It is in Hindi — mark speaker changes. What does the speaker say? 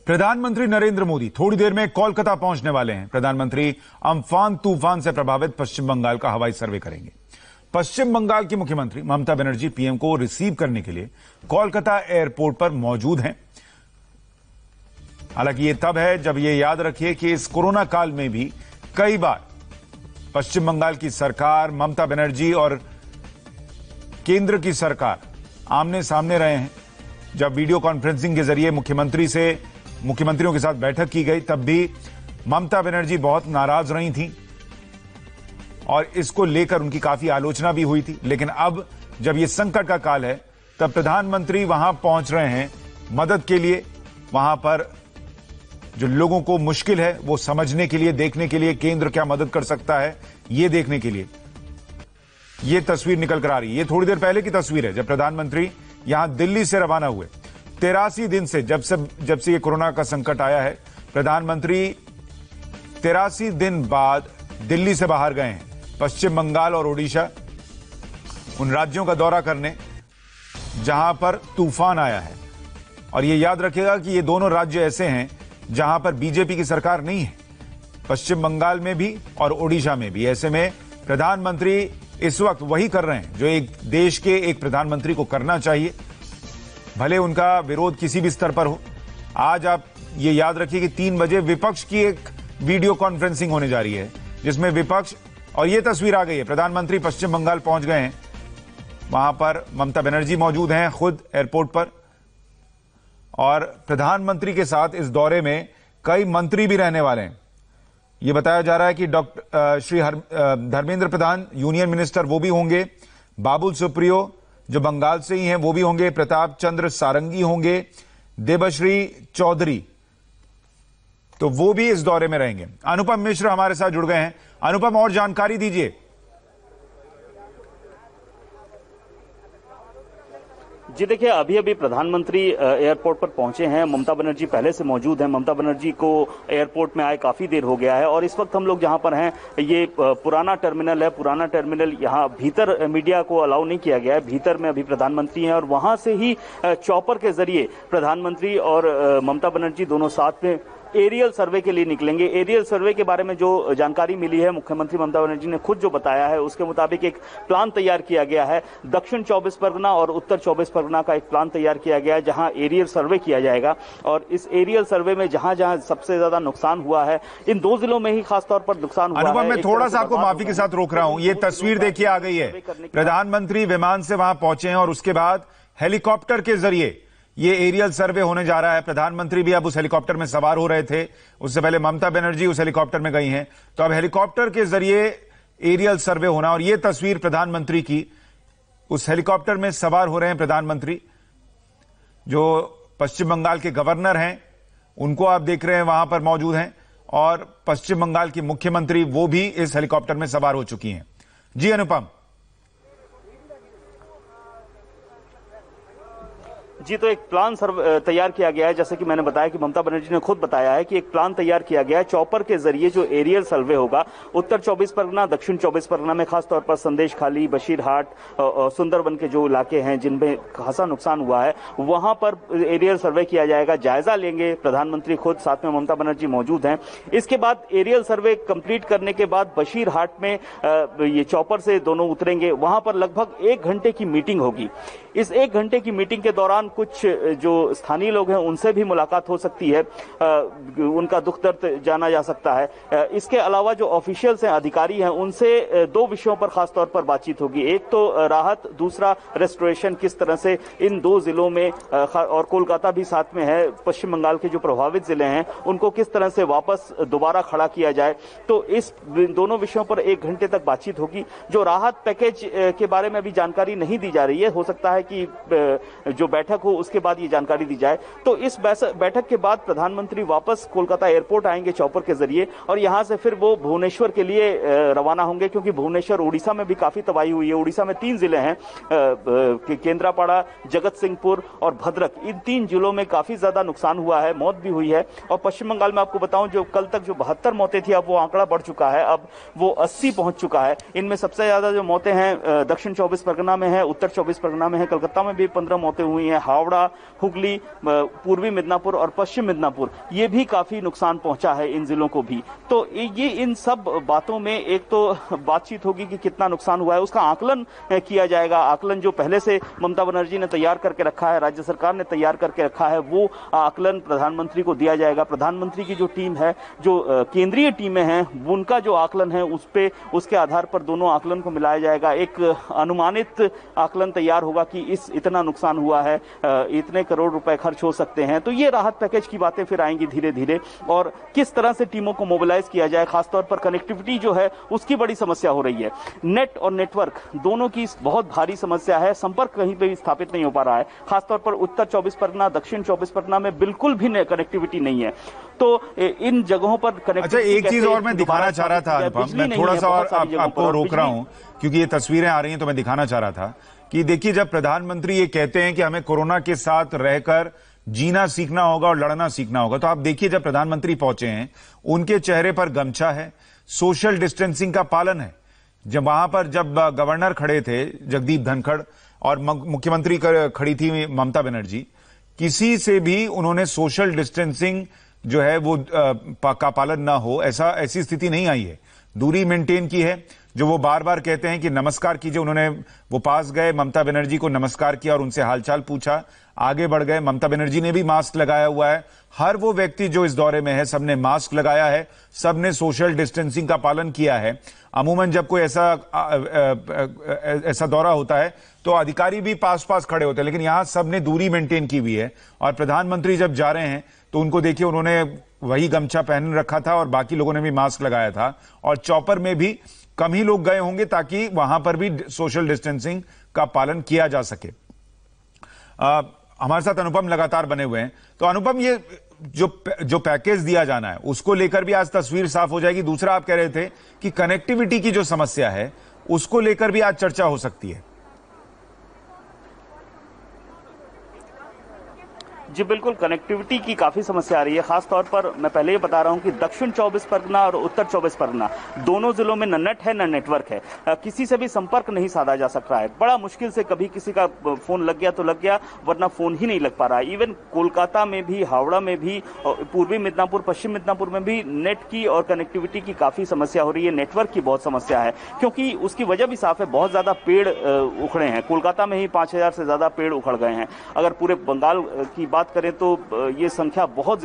Speaker 1: प्रधानमंत्री नरेंद्र मोदी थोड़ी देर में कोलकाता पहुंचने वाले हैं। प्रधानमंत्री अम्फान तूफान से प्रभावित पश्चिम बंगाल का हवाई सर्वे करेंगे। पश्चिम बंगाल की मुख्यमंत्री ममता बनर्जी पीएम को रिसीव करने के लिए कोलकाता एयरपोर्ट पर मौजूद हैं। हालांकि ये तब है जब ये याद रखिए कि इस कोरोना काल में भी कई बार पश्चिम बंगाल की सरकार, ममता बनर्जी और केंद्र की सरकार आमने सामने रहे हैं। जब वीडियो कॉन्फ्रेंसिंग के जरिए मुख्यमंत्रियों के साथ बैठक की गई, तब भी ममता बनर्जी बहुत नाराज रही थी और इसको लेकर उनकी काफी आलोचना भी हुई थी। लेकिन अब जब ये संकट का काल है, तब प्रधानमंत्री वहां पहुंच रहे हैं मदद के लिए। वहां पर जो लोगों को मुश्किल है वो समझने के लिए, देखने के लिए, केंद्र क्या मदद कर सकता है ये देखने के लिए ये तस्वीर निकल कर आ रही है। ये थोड़ी देर पहले की तस्वीर है जब प्रधानमंत्री यहां दिल्ली से रवाना हुए। 83 दिन से जब से ये कोरोना का संकट आया है, प्रधानमंत्री 83 दिन बाद दिल्ली से बाहर गए हैं पश्चिम बंगाल और ओडिशा, उन राज्यों का दौरा करने जहां पर तूफान आया है। और ये याद रखिएगा कि ये दोनों राज्य ऐसे हैं जहां पर बीजेपी की सरकार नहीं है, पश्चिम बंगाल में भी और ओडिशा में भी। ऐसे में प्रधानमंत्री इस वक्त वही कर रहे हैं जो एक देश के एक प्रधानमंत्री को करना चाहिए, भले उनका विरोध किसी भी स्तर पर हो। आज आप ये याद रखिए कि 3 बजे विपक्ष की एक वीडियो कॉन्फ्रेंसिंग होने जा रही है, जिसमें विपक्ष, और ये तस्वीर आ गई है, प्रधानमंत्री पश्चिम बंगाल पहुंच गए हैं। वहां पर ममता बनर्जी मौजूद हैं खुद एयरपोर्ट पर, और प्रधानमंत्री के साथ इस दौरे में कई मंत्री भी रहने वाले हैं। ये बताया जा रहा है कि श्री धर्मेंद्र प्रधान यूनियन मिनिस्टर वो भी होंगे, बाबुल सुप्रियो जो बंगाल से ही हैं वो भी होंगे, प्रताप चंद्र सारंगी होंगे, देबश्री चौधरी तो वो भी इस दौरे में रहेंगे। अनुपम मिश्र हमारे साथ जुड़ गए हैं। अनुपम, और जानकारी दीजिए।
Speaker 2: जी देखिए, अभी प्रधानमंत्री एयरपोर्ट पर पहुंचे हैं। ममता बनर्जी पहले से मौजूद हैं। ममता बनर्जी को एयरपोर्ट में आए काफी देर हो गया है और इस वक्त हम लोग जहां पर हैं ये पुराना टर्मिनल है। पुराना टर्मिनल, यहां भीतर मीडिया को अलाउ नहीं किया गया है। भीतर में अभी प्रधानमंत्री हैं और वहां से ही चॉपर के जरिए प्रधानमंत्री और ममता बनर्जी दोनों साथ में एरियल सर्वे के लिए निकलेंगे। एरियल सर्वे के बारे में जो जानकारी मिली है, मुख्यमंत्री ममता बनर्जी ने खुद जो बताया है उसके मुताबिक एक प्लान तैयार किया गया है। दक्षिण 24 परगना और उत्तर 24 परगना का एक प्लान तैयार किया गया है जहां एरियल सर्वे किया जाएगा। और इस एरियल सर्वे में जहां जहां सबसे ज्यादा नुकसान हुआ है, इन 2 जिलों में ही खासतौर पर नुकसान हुआ है।
Speaker 1: अनुपम, मैं थोड़ा सा आपको माफी के साथ रोक रहा हूं। ये तस्वीर देखिए आ गई है, प्रधानमंत्री विमान से वहां पहुंचे हैं और उसके बाद हेलीकॉप्टर के जरिए ये एरियल सर्वे होने जा रहा है। प्रधानमंत्री भी अब उस हेलीकॉप्टर में सवार हो रहे थे, उससे पहले ममता बनर्जी उस हेलीकॉप्टर में गई हैं, तो अब हेलीकॉप्टर के जरिए एरियल सर्वे होना। और ये तस्वीर प्रधानमंत्री की, उस हेलीकॉप्टर में सवार हो रहे हैं प्रधानमंत्री। जो पश्चिम बंगाल के गवर्नर हैं उनको आप देख रहे हैं वहां पर मौजूद हैं, और पश्चिम बंगाल की मुख्यमंत्री वो भी इस हेलीकॉप्टर में सवार हो चुकी हैं। जी अनुपम।
Speaker 2: जी, तो एक प्लान तैयार किया गया है। जैसे कि मैंने बताया कि ममता बनर्जी ने खुद बताया है कि एक प्लान तैयार किया गया है। चॉपर के जरिए जो एरियल सर्वे होगा, उत्तर 24 परगना, दक्षिण 24 परगना में खासतौर पर संदेश खाली, बशीरहाट, सुंदरबन के जो इलाके हैं जिनमें खासा नुकसान हुआ है, वहां पर एरियल सर्वे किया जाएगा। जायजा लेंगे प्रधानमंत्री खुद, साथ में ममता बनर्जी मौजूद हैं। इसके बाद एरियल सर्वे कंप्लीट करने के बाद बशीरहाट में ये चॉपर से दोनों उतरेंगे। वहां पर लगभग 1 घंटे की मीटिंग होगी। इस 1 घंटे की मीटिंग के दौरान कुछ जो स्थानीय लोग हैं उनसे भी मुलाकात हो सकती है, उनका दुख दर्द जाना जा सकता है। इसके अलावा जो ऑफिशियल्स हैं, अधिकारी हैं, उनसे 2 विषयों पर खासतौर पर बातचीत होगी। एक तो राहत, दूसरा रेस्टोरेशन, किस तरह से इन 2 जिलों में, और कोलकाता भी साथ में है, पश्चिम बंगाल के जो प्रभावित जिले हैं उनको किस तरह से वापस दोबारा खड़ा किया जाए। तो इस दोनों विषयों पर 1 घंटे तक बातचीत होगी। जो राहत पैकेज के बारे में अभी जानकारी नहीं दी जा रही है, हो सकता है कि जो बैठक हो उसके बाद ये जानकारी दी जाए। तो इस बैठक के बाद प्रधानमंत्री वापस कोलकाता एयरपोर्ट आएंगे चॉपर के जरिए, और यहां से फिर वो भुवनेश्वर के लिए रवाना होंगे, क्योंकि भुवनेश्वर, उड़ीसा में भी काफी तबाही हुई है। उड़ीसा में 3 जिले हैं, केंद्रापड़ा, जगत सिंहपुर और भद्रक। इन 3 जिलों में काफी ज्यादा नुकसान हुआ है, मौत भी हुई है। और पश्चिम बंगाल में आपको बताऊं, जो कल तक जो 72 मौतें थी, अब वो आंकड़ा बढ़ चुका है, अब वो 80 पहुंच चुका है। इनमें सबसे ज्यादा जो मौतें हैं दक्षिण 24 परगना में है, उत्तर 24 परगना में है, कलकत्ता में भी 15 मौतें हुई हैं, हावड़ा, हुगली, पूर्वी मिदनापुर और पश्चिम मिदनापुर, ये भी काफी नुकसान पहुंचा है इन जिलों को भी। तो ये इन सब बातों में एक तो बातचीत होगी कि कितना नुकसान हुआ है, उसका आकलन किया जाएगा। आकलन जो पहले से ममता बनर्जी ने तैयार करके रखा है, राज्य सरकार ने तैयार करके रखा है, वो आकलन प्रधानमंत्री को दिया जाएगा। प्रधानमंत्री की जो टीम है, जो केंद्रीय टीमें हैं, उनका जो आकलन है उसके आधार पर दोनों आकलन को मिलाया जाएगा। एक अनुमानित आकलन तैयार होगा कि इतना नुकसान हुआ है, इतने करोड़ रुपए खर्च हो सकते हैं। तो ये राहत पैकेज की बातें फिर आएंगी धीरे धीरे, और किस तरह से टीमों को मोबिलाइज किया जाए। खासतौर पर कनेक्टिविटी जो है उसकी बड़ी समस्या हो रही है। नेट और नेटवर्क दोनों की बहुत भारी समस्या है, संपर्क कहीं पे भी स्थापित नहीं हो पा रहा है। खासतौर पर उत्तर 24 परगना, दक्षिण 24 परगना में बिल्कुल भी कनेक्टिविटी नहीं है। तो इन जगहों पर
Speaker 1: अच्छा, एक चीज और मैं दिखाना चाह रहा था अनुपम, मैं थोड़ा सा और आपको रोक रहा हूं क्योंकि ये तस्वीरें आ रही हैं, तो मैं दिखाना चाह रहा था कि देखिए, जब प्रधानमंत्री ये कहते हैं कि हमें कोरोना के साथ रहकर जीना सीखना होगा और लड़ना सीखना होगा, तो आप देखिए जब प्रधानमंत्री पहुंचे हैं उनके चेहरे पर गमछा है, सोशल डिस्टेंसिंग का पालन है। जब वहां पर जब गवर्नर खड़े थे जगदीप धनखड़ और मुख्यमंत्री खड़ी थी ममता बनर्जी, किसी से भी उन्होंने सोशल डिस्टेंसिंग जो है वो का पालन ना हो, ऐसी स्थिति नहीं आई है। दूरी मेंटेन की है। जो वो बार बार कहते हैं कि नमस्कार कीजिए, उन्होंने वो पास गए, ममता बनर्जी को नमस्कार किया और उनसे हालचाल पूछा, आगे बढ़ गए। ममता बनर्जी ने भी मास्क लगाया हुआ है। हर वो व्यक्ति जो इस दौरे में है, सबने मास्क लगाया है, सबने सोशल डिस्टेंसिंग का पालन किया है। अमूमन जब कोई ऐसा दौरा होता है तो अधिकारी भी पास पास खड़े होते हैं, लेकिन यहां सबने दूरी मेंटेन की हुई है। और प्रधानमंत्री जब जा रहे हैं तो उनको देखिए, उन्होंने वही गमछा पहन रखा था और बाकी लोगों ने भी मास्क लगाया था। और चौपर में भी कम ही लोग गए होंगे ताकि वहां पर भी सोशल डिस्टेंसिंग का पालन किया जा सके। हमारे साथ अनुपम लगातार बने हुए हैं। तो अनुपम, ये जो पैकेज दिया जाना है उसको लेकर भी आज तस्वीर साफ हो जाएगी। दूसरा, आप कह रहे थे कि कनेक्टिविटी की जो समस्या है उसको लेकर भी आज चर्चा हो सकती है।
Speaker 2: जी बिल्कुल, कनेक्टिविटी की काफी समस्या आ रही है। खासतौर पर मैं पहले ही बता रहा हूं कि दक्षिण 24 परगना और उत्तर 24 परगना दोनों जिलों में न नेट है न नेटवर्क है। किसी से भी संपर्क नहीं साधा जा सक रहा है। बड़ा मुश्किल से कभी किसी का फोन लग गया तो लग गया, वरना फोन ही नहीं लग पा रहा है। इवन कोलकाता में भी, हावड़ा में भी, पूर्वी मिदनापुर, पश्चिम मिदनापुर में भी नेट की और कनेक्टिविटी की काफी समस्या हो रही है। नेटवर्क की बहुत समस्या है, क्योंकि उसकी वजह भी साफ है, बहुत ज्यादा पेड़ उखड़े हैं। कोलकाता में ही 5000 से ज्यादा पेड़ उखड़ गए हैं। अगर पूरे बंगाल की बात करें तो ये संख्या बहुत ज्यादा